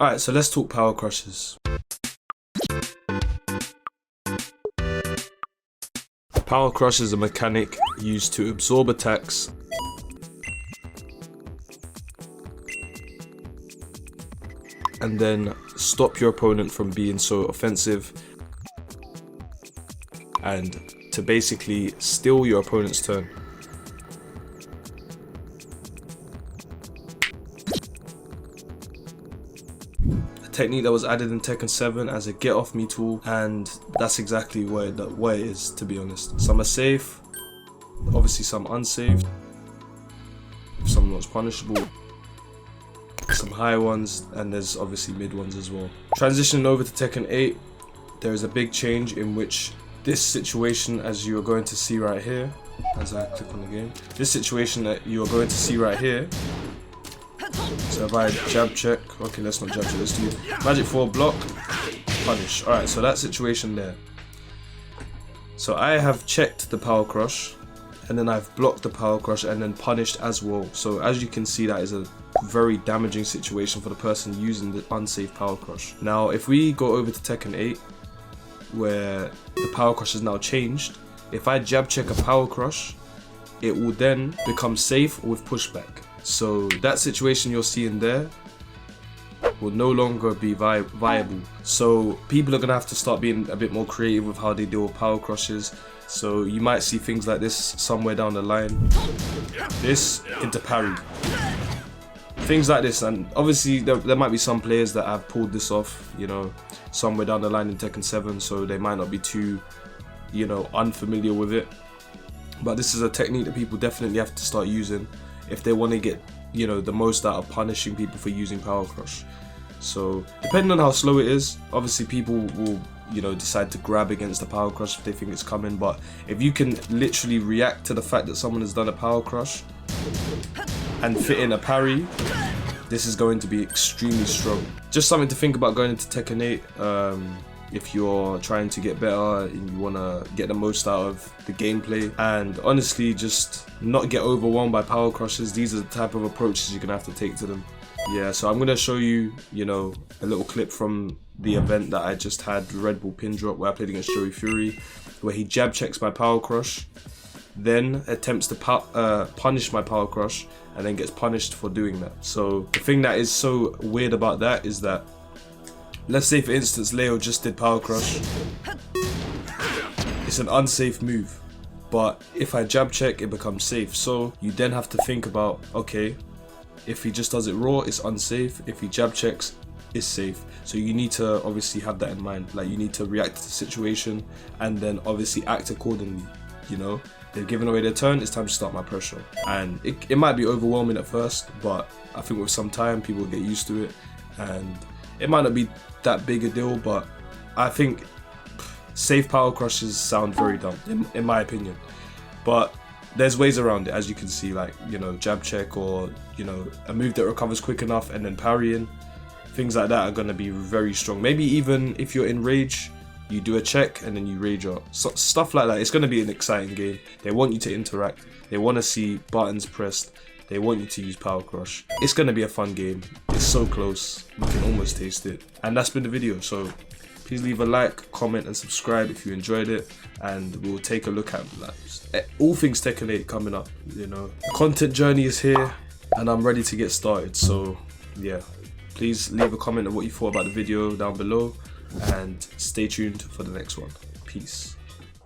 Alright, so let's talk power crushes. Power crush is a mechanic used to absorb attacks and then stop your opponent from being so offensive and to basically steal your opponent's turn. A technique that was added in Tekken 7 as a get off me tool, and that's exactly what it is, to be honest. Some are safe, obviously some unsaved, some not punishable, some high ones, and there's obviously mid ones as well. Transitioning over to Tekken 8, there is a big change in which this situation, as you are going to see right here, as I click on the game, this situation that you are going to see right here. So if I jab check, okay, let's not jab check, let's do magic 4 block, punish. Alright, so that situation there. So I have checked the power crush, and then I've blocked the power crush and then punished as well. So as you can see, that is a very damaging situation for the person using the unsafe power crush. Now if we go over to Tekken 8, where the power crush is now changed, if I jab check a power crush, it will then become safe with pushback. So that situation you're seeing there will no longer be viable. So people are gonna have to start being a bit more creative with how they deal with power crushes. So you might see things like this somewhere down the line. This into parry. Things like this, and obviously there might be some players that have pulled this off, you know, somewhere down the line in Tekken 7, so they might not be too, you know, unfamiliar with it. But this is a technique that people definitely have to start using if they want to get, you know, the most out of punishing people for using power crush. So depending on how slow it is, obviously people will, you know, decide to grab against the power crush if they think it's coming. But if you can literally react to the fact that someone has done a power crush and fit in a parry, this is going to be extremely strong. Just something to think about going into Tekken 8. If you're trying to get better and you want to get the most out of the gameplay, and honestly just not get overwhelmed by power crushes. These are the type of approaches you're gonna have to take to them. Yeah, so I'm gonna show you, you know, a little clip from the event that I just had, Red Bull pin drop, where I played against Joey Fury, where he jab checks my power crush, then attempts to punish my power crush, and then gets punished for doing that. So the thing that is so weird about that is that, let's say for instance Leo just did power crush. It's an unsafe move, but if I jab check, it becomes safe. So you then have to think about, okay, if he just does it raw, it's unsafe. If he jab checks, it's safe. So you need to obviously have that in mind. Like, you need to react to the situation and then obviously act accordingly. You know, they've given away their turn, it's time to start my pressure. And it might be overwhelming at first, but I think with some time people will get used to it, and it might not be that big a deal. But I think safe power crushes sound very dumb in my opinion, but there's ways around it, as you can see, like, you know, jab check, or, you know, a move that recovers quick enough and then parrying. Things like that are going to be very strong. Maybe even if you're in rage, you do a check and then you rage out. So, stuff like that. It's going to be an exciting game. They want you to interact. They want to see buttons pressed. They want you to use power crush. It's going to be a fun game. It's so close. You can almost taste it. And that's been the video. So please leave a like, comment and subscribe if you enjoyed it. And we'll take a look at all things Tekken 8 coming up. You know, the content journey is here and I'm ready to get started. So yeah, please leave a comment on what you thought about the video down below, and stay tuned for the next one. Peace.